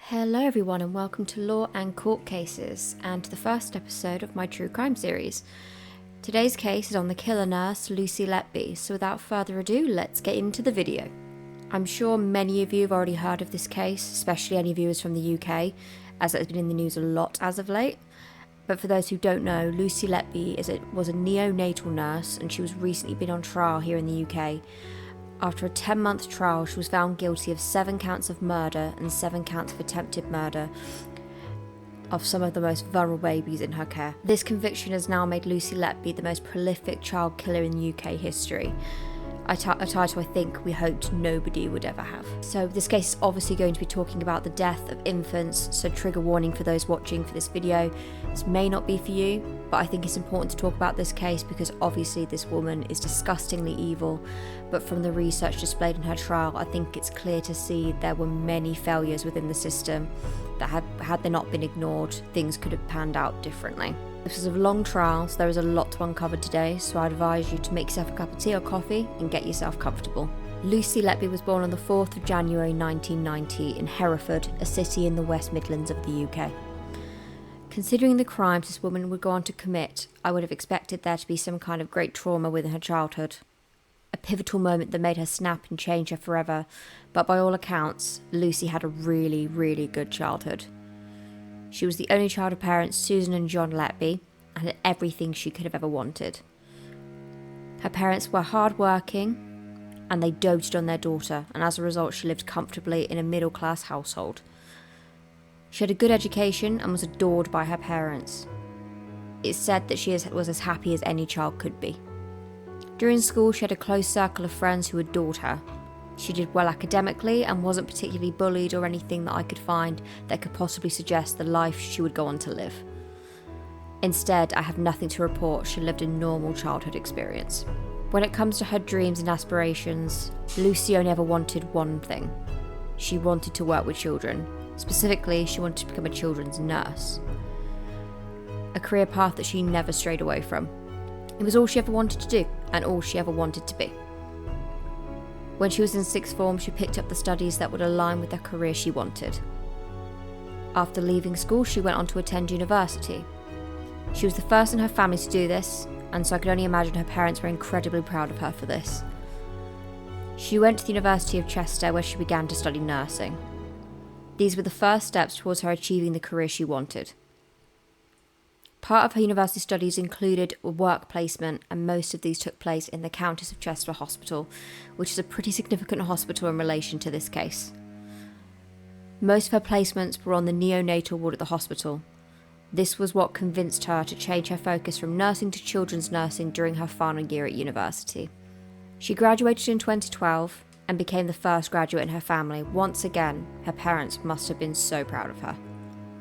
Hello everyone and welcome to Law and Court Cases and to the first episode of my true crime series. Today's case is on the killer nurse Lucy Letby, so without further ado, let's get into the video. I'm sure many of you have already heard of this case, especially any viewers from the UK, as it has been in the news a lot as of late. But for those who don't know, Lucy Letby was a neonatal nurse and she was recently been on trial here in the UK. After a 10-month trial, she was found guilty of 7 counts of murder and 7 counts of attempted murder of some of the most vulnerable babies in her care. This conviction has now made Lucy Letby the most prolific child killer in UK history, a title I think we hoped nobody would ever have. So this case is obviously going to be talking about the death of infants, so trigger warning for those watching for this video. This may not be for you, but I think it's important to talk about this case because obviously this woman is disgustingly evil, but from the research displayed in her trial, I think it's clear to see there were many failures within the system that had they not been ignored, things could have panned out differently. This is a long trial, so there is a lot to uncover today, so I'd advise you to make yourself a cup of tea or coffee and get yourself comfortable. Lucy Letby was born on the 4th of January 1990 in Hereford, a city in the West Midlands of the UK. Considering the crimes this woman would go on to commit, I would have expected there to be some kind of great trauma within her childhood. A pivotal moment that made her snap and change her forever, but by all accounts, Lucy had a really, really good childhood. She was the only child of parents Susan and John Letby and had everything she could have ever wanted. Her parents were hard-working and they doted on their daughter, and as a result she lived comfortably in a middle-class household. She had a good education and was adored by her parents. It's said that she was as happy as any child could be. During school she had a close circle of friends who adored her. She did well academically and wasn't particularly bullied or anything that I could find that could possibly suggest the life she would go on to live. Instead, I have nothing to report. She lived a normal childhood experience. When it comes to her dreams and aspirations, Lucy only ever wanted one thing. She wanted to work with children. Specifically, she wanted to become a children's nurse. A career path that she never strayed away from. It was all she ever wanted to do and all she ever wanted to be. When she was in 6th form, she picked up the studies that would align with the career she wanted. After leaving school, she went on to attend university. She was the first in her family to do this, and so I could only imagine her parents were incredibly proud of her for this. She went to the University of Chester, where she began to study nursing. These were the first steps towards her achieving the career she wanted. Part of her university studies included a work placement, and most of these took place in the Countess of Chester Hospital, which is a pretty significant hospital in relation to this case. Most of her placements were on the neonatal ward at the hospital. This was what convinced her to change her focus from nursing to children's nursing during her final year at university. She graduated in 2012 and became the first graduate in her family. Once again, her parents must have been so proud of her.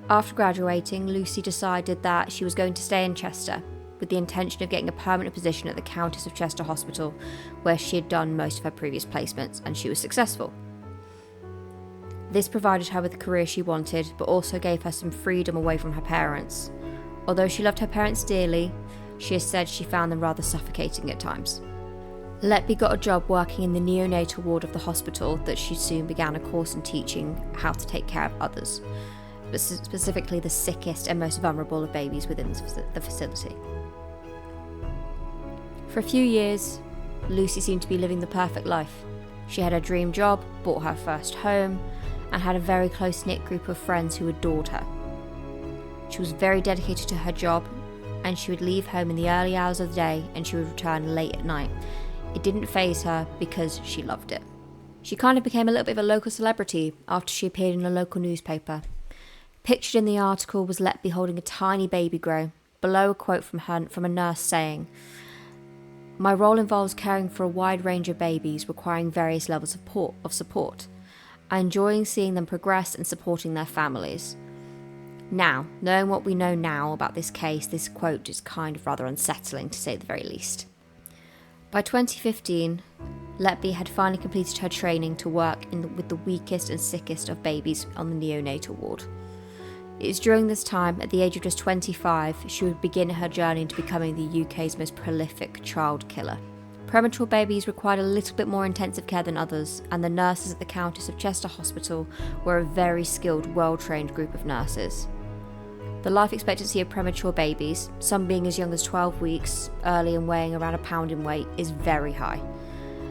After graduating, Lucy decided that she was going to stay in Chester, with the intention of getting a permanent position at the Countess of Chester Hospital, where she had done most of her previous placements, and she was successful. This provided her with the career she wanted, but also gave her some freedom away from her parents. Although she loved her parents dearly, she has said she found them rather suffocating at times. Letby got a job working in the neonatal ward of the hospital that she soon began a course in teaching how to take care of others, but specifically the sickest and most vulnerable of babies within the facility. For a few years, Lucy seemed to be living the perfect life. She had her dream job, bought her first home, and had a very close-knit group of friends who adored her. She was very dedicated to her job, and she would leave home in the early hours of the day and she would return late at night. It didn't faze her because she loved it. She kind of became a little bit of a local celebrity after she appeared in a local newspaper. Pictured in the article was Letby holding a tiny baby grow. Below a quote from a nurse saying, "My role involves caring for a wide range of babies requiring various levels of support. I enjoy seeing them progress and supporting their families." Now, knowing what we know now about this case, this quote is kind of rather unsettling to say the very least. By 2015, Letby had finally completed her training to work with the weakest and sickest of babies on the neonatal ward. It is during this time, at the age of just 25, she would begin her journey into becoming the UK's most prolific child killer. Premature babies required a little bit more intensive care than others, and the nurses at the Countess of Chester Hospital were a very skilled, well-trained group of nurses. The life expectancy of premature babies, some being as young as 12 weeks, early and weighing around a pound in weight, is very high.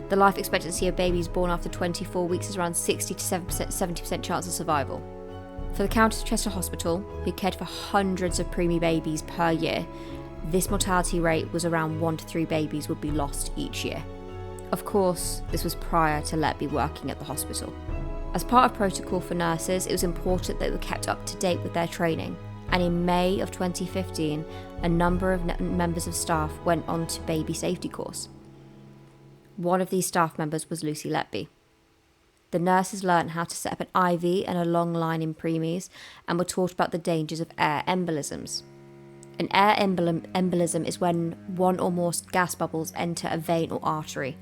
The life expectancy of babies born after 24 weeks is around 60 to 70% chance of survival. For the Countess of Chester Hospital, who cared for hundreds of preemie babies per year, this mortality rate was around 1 to 3 babies would be lost each year. Of course, this was prior to Letby working at the hospital. As part of protocol for nurses, it was important that they were kept up to date with their training, and in May of 2015, a number of members of staff went on to baby safety course. One of these staff members was Lucy Letby. The nurses learned how to set up an IV and a long line in preemies and were taught about the dangers of air embolisms. An air embolism is when one or more gas bubbles enter a vein or artery.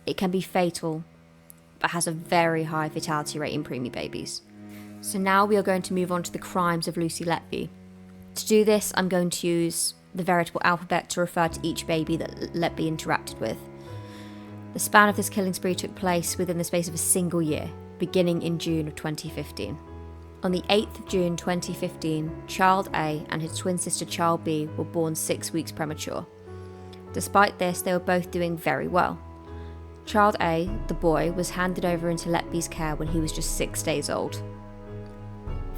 It can be fatal, but has a very high fatality rate in preemie babies. So now we are going to move on to the crimes of Lucy Letby. To do this, I'm going to use the veritable alphabet to refer to each baby that Letby interacted with. The span of this killing spree took place within the space of a single year, beginning in June of 2015. On the 8th of June 2015, Child A and his twin sister Child B were born 6 weeks premature. Despite this, they were both doing very well. Child A, the boy, was handed over into Letby's care when he was just 6 days old.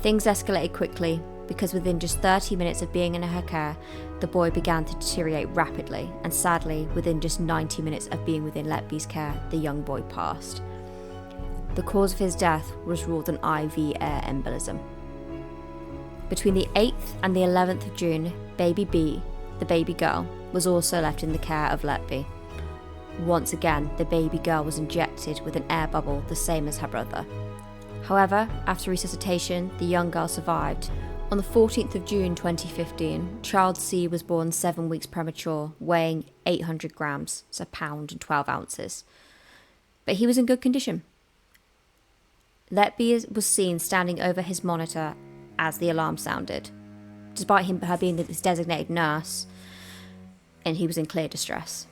Things escalated quickly because within just 30 minutes of being in her care, the boy began to deteriorate rapidly, and sadly, within just 90 minutes of being within Letby's care, the young boy passed. The cause of his death was ruled an IV air embolism. Between the 8th and the 11th of June, baby B, the baby girl, was also left in the care of Letby. Once again, the baby girl was injected with an air bubble, the same as her brother. However, after resuscitation, the young girl survived. On the 14th of June 2015, Child C was born 7 weeks premature, weighing 800 grams, so a pound and 12 ounces. But he was in good condition. Letby was seen standing over his monitor as the alarm sounded, despite her being this designated nurse, and he was in clear distress.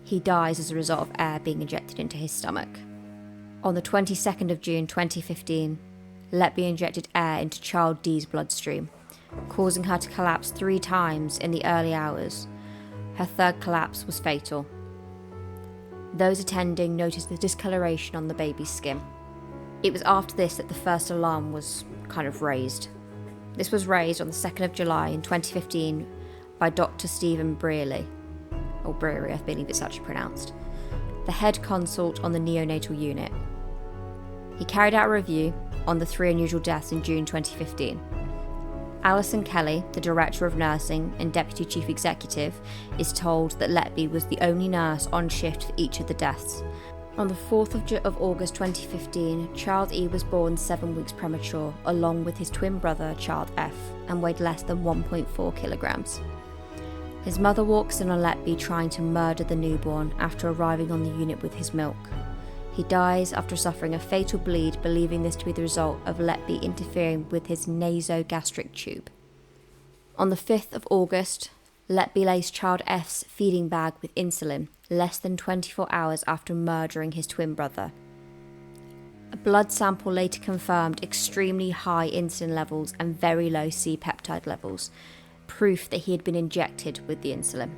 He dies as a result of air being injected into his stomach. On the 22nd of June 2015, Letby injected air into Child D's bloodstream, causing her to collapse 3 times in the early hours. Her third collapse was fatal. Those attending noticed the discoloration on the baby's skin. It was after this that the first alarm was kind of raised. This was raised on the 2nd of July in 2015 by Dr. Stephen Brearley, or Brearley, I believe it's actually pronounced, the head consult on the neonatal unit. He carried out a review on the 3 unusual deaths in June 2015. Alison Kelly, the Director of Nursing and Deputy Chief Executive, is told that Letby was the only nurse on shift for each of the deaths. On the 4th of August 2015, Child E was born 7 weeks premature, along with his twin brother, Child F, and weighed less than 1.4 kilograms. His mother walks in on Letby trying to murder the newborn after arriving on the unit with his milk. He dies after suffering a fatal bleed, believing this to be the result of Letby interfering with his nasogastric tube. On the 5th of August, Letby laced Child F's feeding bag with insulin, less than 24 hours after murdering his twin brother. A blood sample later confirmed extremely high insulin levels and very low C-peptide levels, proof that he had been injected with the insulin.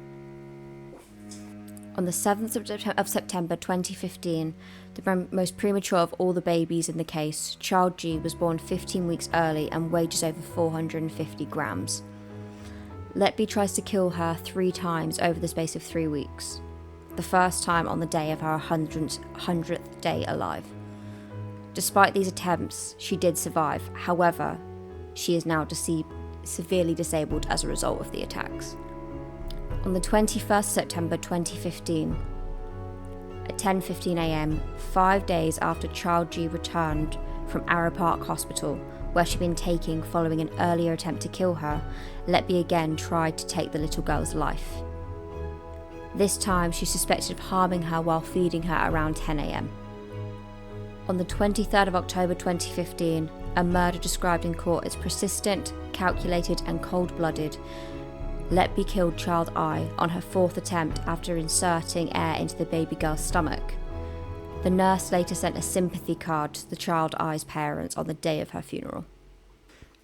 On the 7th of September 2015, the most premature of all the babies in the case, Child G was born 15 weeks early and weighed just over 450 grams. Letby tries to kill her 3 times over the space of 3 weeks. The first time on the day of her 100th day alive. Despite these attempts, she did survive. However, she is now severely disabled as a result of the attacks. On the 21st September 2015, at 10:15 a.m, 5 days after Child G returned from Arrow Park Hospital, where she'd been taken following an earlier attempt to kill her, Letby again tried to take the little girl's life. This time, she suspected of harming her while feeding her around 10 a.m. On the 23rd of October 2015, a murder described in court as persistent, calculated and cold-blooded Letby killed child I on her fourth attempt after inserting air into the baby girl's stomach. The nurse later sent a sympathy card to the child I's parents on the day of her funeral.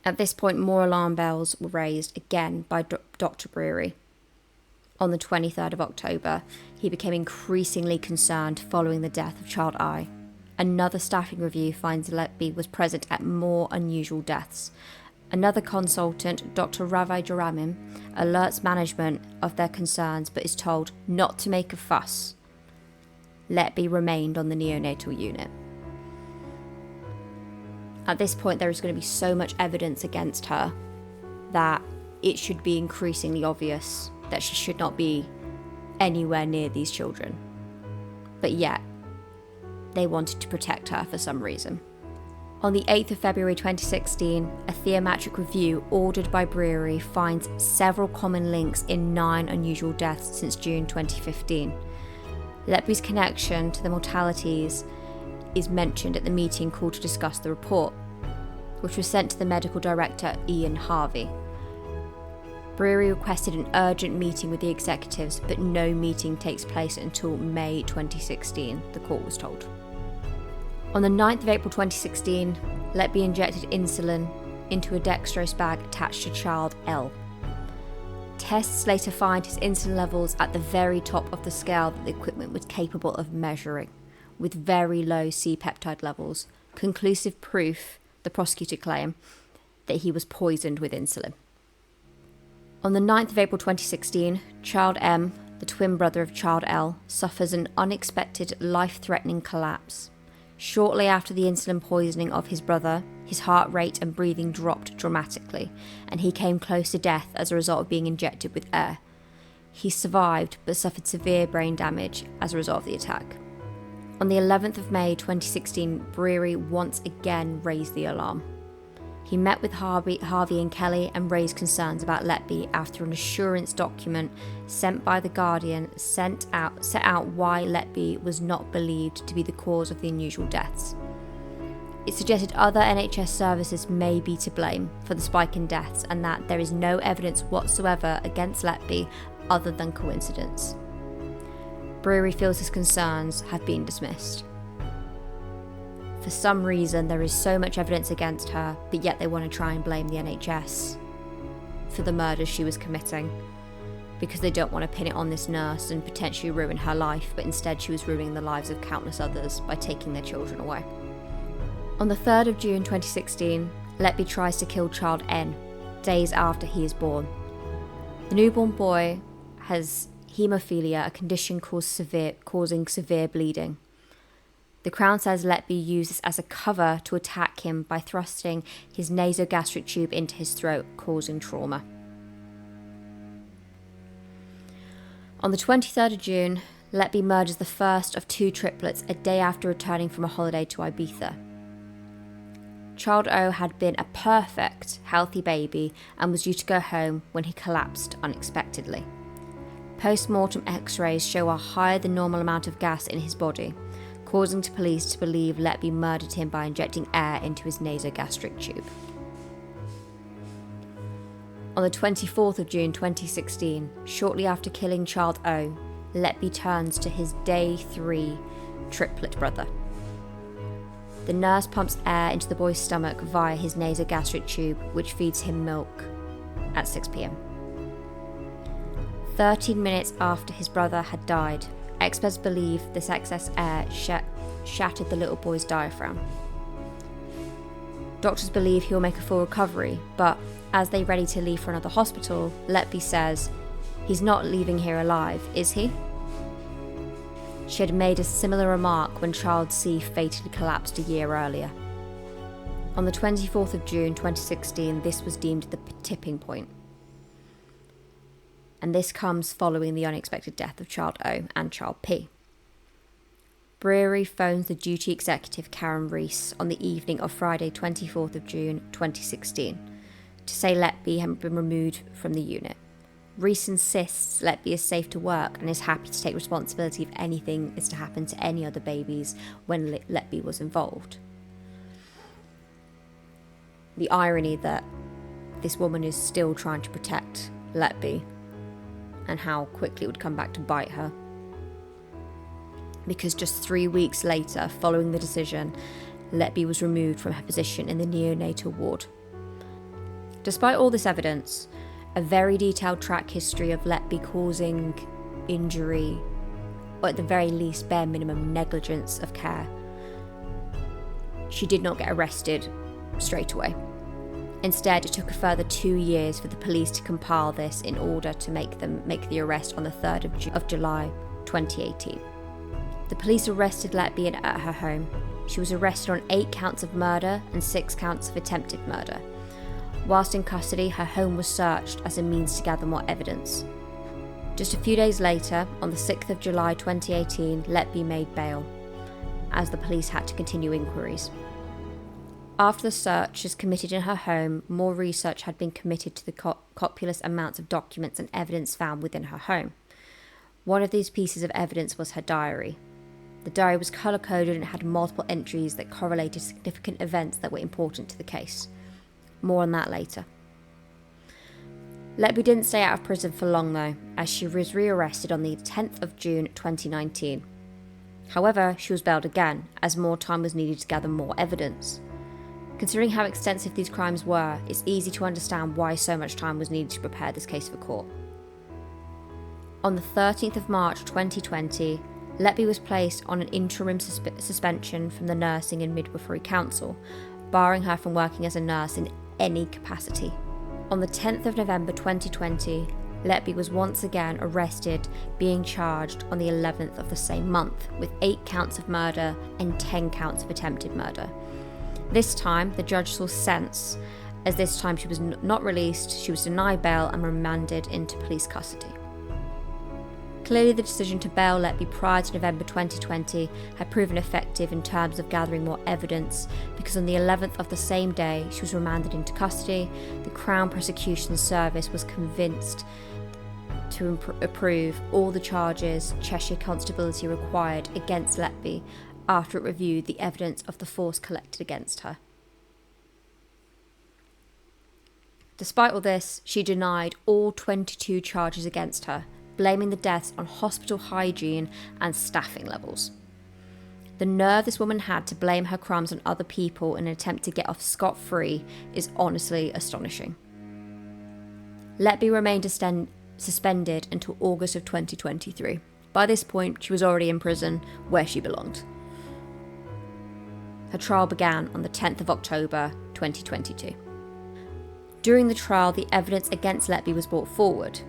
At this point, more alarm bells were raised again by Dr. Brewery. On the 23rd of October, he became increasingly concerned following the death of child I. Another staffing review finds Letby was present at more unusual deaths. Another consultant, Dr. Ravi Jaramim, alerts management of their concerns but is told not to make a fuss. Letby remained on the neonatal unit. At this point, there is going to be so much evidence against her that it should be increasingly obvious that she should not be anywhere near these children. But yet, they wanted to protect her for some reason. On the 8th of February 2016, a theometric review ordered by Brewery finds several common links in 9 unusual deaths since June 2015. Letby's connection to the mortalities is mentioned at the meeting called to discuss the report, which was sent to the medical director Ian Harvey. Brewery requested an urgent meeting with the executives, but no meeting takes place until May 2016, the court was told. On the 9th of April 2016, Letby injected insulin into a dextrose bag attached to child L. Tests later find his insulin levels at the very top of the scale that the equipment was capable of measuring, with very low C-peptide levels, conclusive proof, the prosecutor claimed, that he was poisoned with insulin. On the 9th of April 2016, child M, the twin brother of child L, suffers an unexpected life-threatening collapse. Shortly after the insulin poisoning of his brother, his heart rate and breathing dropped dramatically, and he came close to death as a result of being injected with air. He survived, but suffered severe brain damage as a result of the attack. On the 11th of May 2016, Brewery once again raised the alarm. He met with Harvey and Kelly and raised concerns about Letby after an assurance document sent by The Guardian set out why Letby was not believed to be the cause of the unusual deaths. It suggested other NHS services may be to blame for the spike in deaths and that there is no evidence whatsoever against Letby other than coincidence. Brewery feels his concerns have been dismissed. For some reason, there is so much evidence against her, but yet they want to try and blame the NHS for the murders she was committing, because they don't want to pin it on this nurse and potentially ruin her life, but instead she was ruining the lives of countless others by taking their children away. On the 3rd of June 2016, Letby tries to kill child N, days after he is born. The newborn boy has haemophilia, a condition causing severe bleeding. The Crown says Letby used this as a cover to attack him by thrusting his nasogastric tube into his throat, causing trauma. On the 23rd of June, Letby murders the first of 2 triplets a day after returning from a holiday to Ibiza. Child O had been a perfect, healthy baby and was due to go home when he collapsed unexpectedly. Post-mortem x-rays show a higher than normal amount of gas in his body, causing the police to believe Letby murdered him by injecting air into his nasogastric tube. On the 24th of June 2016, shortly after killing child O, Letby turns to his day 3 triplet brother. The nurse pumps air into the boy's stomach via his nasogastric tube, which feeds him milk at 6 p.m. 13 minutes after his brother had died, experts believe this excess air shattered the little boy's diaphragm. Doctors believe he will make a full recovery, but as they're ready to leave for another hospital, Letby says, "He's not leaving here alive, is he?" She had made a similar remark when child C fatally collapsed a year earlier. On the 24th of June 2016, this was deemed the tipping point. And this comes following the unexpected death of child O and child P. Brewery phones the duty executive Karen Rees on the evening of Friday 24th of June 2016 to say Letby had been removed from the unit. Rees insists Letby is safe to work and is happy to take responsibility if anything is to happen to any other babies when Letby was involved. The irony that this woman is still trying to protect Letby and how quickly it would come back to bite her. Because just 3 weeks later, following the decision, Letby was removed from her position in the neonatal ward. Despite all this evidence, a very detailed track history of Letby causing injury, or at the very least bare minimum negligence of care, she did not get arrested straight away. Instead, it took a further 2 years for the police to compile this in order to make the arrest on the 3rd of July 2018. The police arrested Letby at her home. She was arrested on 8 counts of murder and 6 counts of attempted murder. Whilst in custody, her home was searched as a means to gather more evidence. Just a few days later, on the 6th of July 2018, Letby made bail, as the police had to continue inquiries. After the searches committed in her home, more research had been committed to the copious amounts of documents and evidence found within her home. One of these pieces of evidence was her diary. The diary was colour-coded and had multiple entries that correlated significant events that were important to the case. More on that later. Letby didn't stay out of prison for long though, as she was rearrested on the 10th of June 2019. However, she was bailed again, as more time was needed to gather more evidence. Considering how extensive these crimes were, it's easy to understand why so much time was needed to prepare this case for court. On the 13th of March 2020, Letby was placed on an interim suspension from the Nursing and Midwifery Council, barring her from working as a nurse in any capacity. On the 10th of November 2020, Letby was once again arrested, being charged on the 11th of the same month with 8 counts of murder and 10 counts of attempted murder. This time, the judge saw sense, as this time she was not released, she was denied bail and remanded into police custody. Clearly, the decision to bail Letby prior to November 2020 had proven effective in terms of gathering more evidence, because on the 11th of the same day she was remanded into custody. The Crown Prosecution Service was convinced to approve all the charges Cheshire Constability required against Letby after it reviewed the evidence of the force collected against her. Despite all this, she denied all 22 charges against her, blaming the deaths on hospital hygiene and staffing levels. The nerve this woman had to blame her crimes on other people in an attempt to get off scot-free is honestly astonishing. Letby remained suspended until August of 2023. By this point, she was already in prison, where she belonged. Her trial began on the 10th of October 2022. During the trial, the evidence against Letby was brought forward.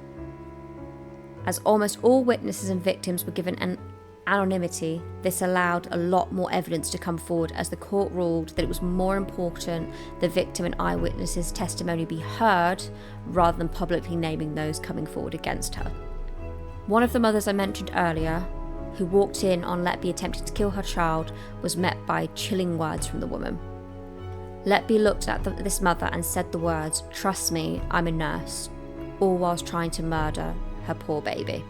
As almost all witnesses and victims were given an anonymity, this allowed a lot more evidence to come forward, as the court ruled that it was more important the victim and eyewitnesses' testimony be heard rather than publicly naming those coming forward against her. One of the mothers I mentioned earlier, who walked in on Letby attempting to kill her child, was met by chilling words from the woman. Letby looked at this mother and said the words, "Trust me, I'm a nurse," all whilst trying to murder her poor baby.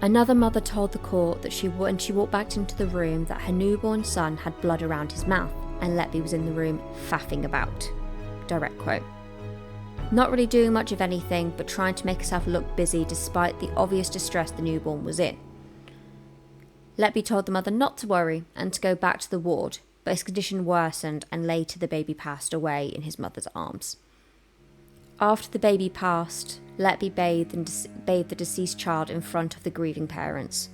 Another mother told the court that when she walked back into the room, that her newborn son had blood around his mouth, and Letby was in the room faffing about. Direct quote. Not really doing much of anything, but trying to make herself look busy despite the obvious distress the newborn was in. Letby told the mother not to worry and to go back to the ward, but his condition worsened and later the baby passed away in his mother's arms. After the baby passed, Letby bathed the deceased child in front of the grieving parents,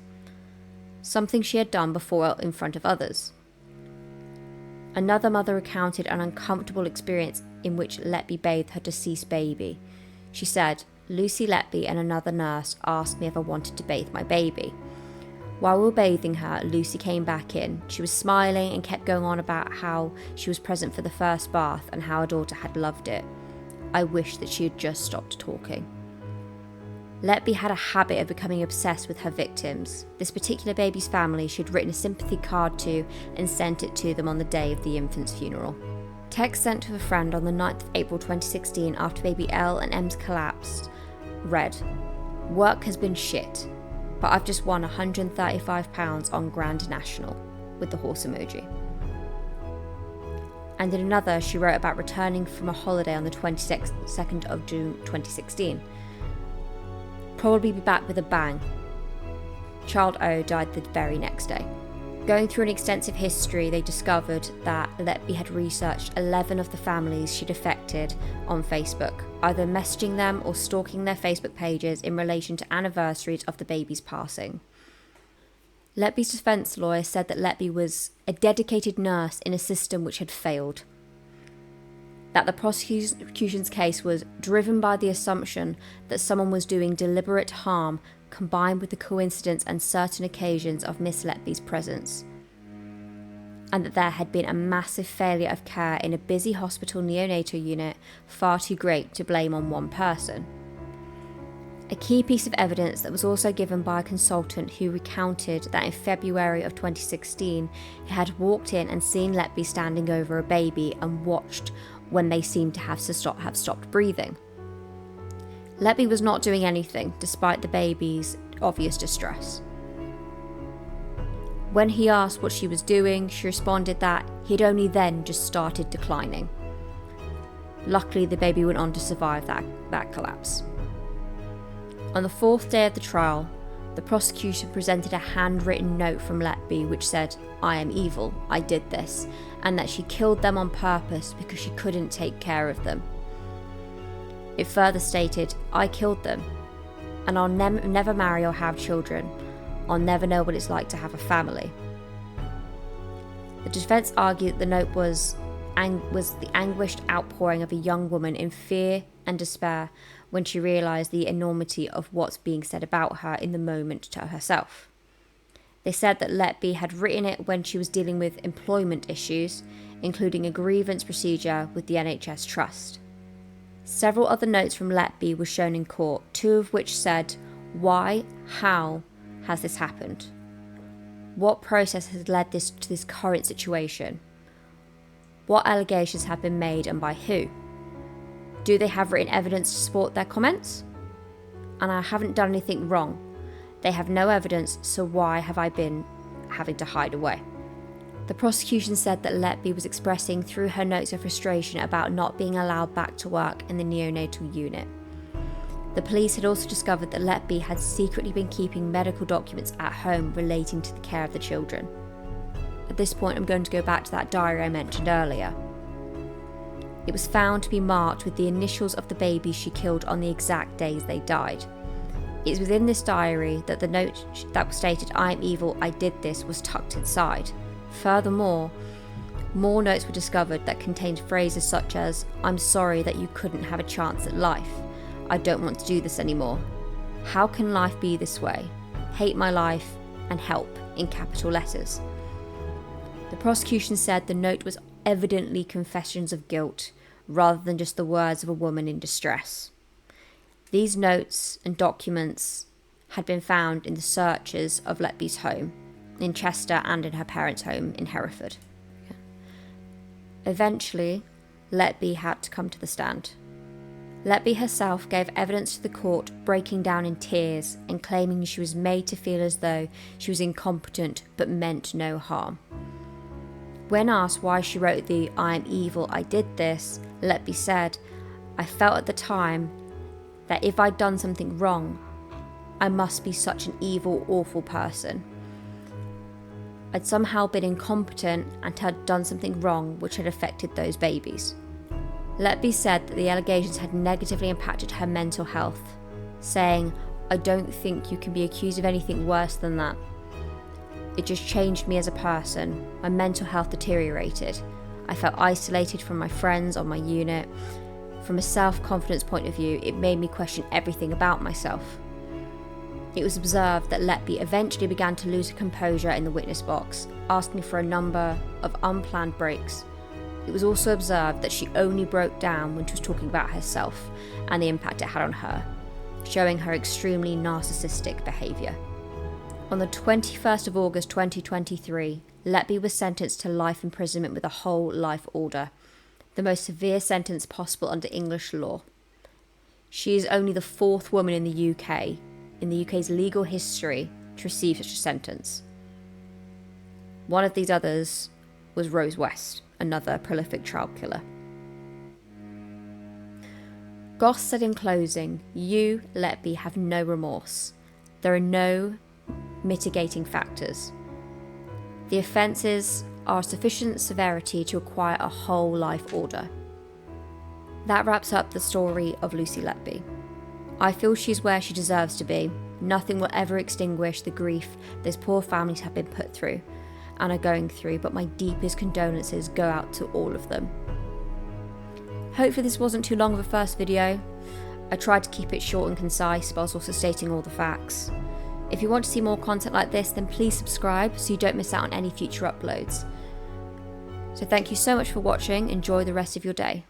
something she had done before in front of others. Another mother recounted an uncomfortable experience in which Letby bathed her deceased baby. She said, "Lucy Letby and another nurse asked me if I wanted to bathe my baby. While we were bathing her, Lucy came back in. She was smiling and kept going on about how she was present for the first bath and how her daughter had loved it. I wish that she had just stopped talking." Letby had a habit of becoming obsessed with her victims. This particular baby's family she had written a sympathy card to and sent it to them on the day of the infant's funeral. Text sent to a friend on the 9th of April 2016 after baby L and M's collapsed read, "Work has been shit, but I've just won £135 on Grand National," with the horse emoji. And in another, she wrote about returning from a holiday on the 22nd of June 2016. probably be back with a bang. Child O died the very next day. Going through an extensive history, they discovered that Letby had researched 11 of the families she'd affected on Facebook, either messaging them or stalking their Facebook pages in relation to anniversaries of the baby's passing. Letby's defence lawyer said that Letby was a dedicated nurse in a system which had failed. That the prosecution's case was driven by the assumption that someone was doing deliberate harm combined with the coincidence and certain occasions of Miss Letby's presence, and that there had been a massive failure of care in a busy hospital neonatal unit far too great to blame on one person. A key piece of evidence that was also given by a consultant who recounted that in February of 2016 he had walked in and seen Letby standing over a baby and watched when they seemed to have stopped breathing. Letby was not doing anything despite the baby's obvious distress. When he asked what she was doing, she responded that he'd only then just started declining. Luckily, the baby went on to survive that collapse. On the fourth day of the trial, the prosecution presented a handwritten note from Letby which said, "I am evil, I did this," and that she killed them on purpose because she couldn't take care of them. It further stated, "I killed them, and I'll never marry or have children. I'll never know what it's like to have a family." The defence argued that the note was the anguished outpouring of a young woman in fear and despair when she realised the enormity of what's being said about her in the moment to herself. They said that Letby had written it when she was dealing with employment issues, including a grievance procedure with the NHS Trust. Several other notes from Letby were shown in court, two of which said, "Why, how has this happened? What process has led to this current situation? What allegations have been made and by who? Do they have written evidence to support their comments? And I haven't done anything wrong. They have no evidence, so why have I been having to hide away?" The prosecution said that Letby was expressing through her notes her frustration about not being allowed back to work in the neonatal unit. The police had also discovered that Letby had secretly been keeping medical documents at home relating to the care of the children. At this point, I'm going to go back to that diary I mentioned earlier. It was found to be marked with the initials of the babies she killed on the exact days they died. It is within this diary that the note that stated, "I am evil, I did this," was tucked inside. Furthermore, more notes were discovered that contained phrases such as, "I'm sorry that you couldn't have a chance at life. I don't want to do this anymore. How can life be this way? Hate my life," and "help" in capital letters. The prosecution said the note was evidently confessions of guilt rather than just the words of a woman in distress. These notes and documents had been found in the searches of Letby's home in Chester and in her parents' home in Hereford. Eventually, Letby had to come to the stand. Letby herself gave evidence to the court, breaking down in tears and claiming she was made to feel as though she was incompetent but meant no harm. When asked why she wrote the "I am evil, I did this," Letby said, "I felt at the time that if I'd done something wrong, I must be such an evil, awful person. I'd somehow been incompetent and had done something wrong which had affected those babies." Letby said that the allegations had negatively impacted her mental health, saying, "I don't think you can be accused of anything worse than that. It just changed me as a person. My mental health deteriorated. I felt isolated from my friends on my unit. From a self-confidence point of view, it made me question everything about myself." It was observed that Letby eventually began to lose her composure in the witness box, asking for a number of unplanned breaks. It was also observed that she only broke down when she was talking about herself and the impact it had on her, showing her extremely narcissistic behaviour. On the 21st of August 2023, Letby was sentenced to life imprisonment with a whole life order, the most severe sentence possible under English law. She is only the fourth woman in the UK's legal history, to receive such a sentence. One of these others was Rose West, another prolific child killer. Goss said in closing, "You, Letby, have no remorse. There are no mitigating factors. The offences are sufficient severity to require a whole life order." That wraps up the story of Lucy Letby. I feel she's where she deserves to be. Nothing will ever extinguish the grief those poor families have been put through and are going through, but my deepest condolences go out to all of them. Hopefully this wasn't too long of a first video. I tried to keep it short and concise, but I was also stating all the facts. If you want to see more content like this, then please subscribe so you don't miss out on any future uploads. So thank you so much for watching. Enjoy the rest of your day.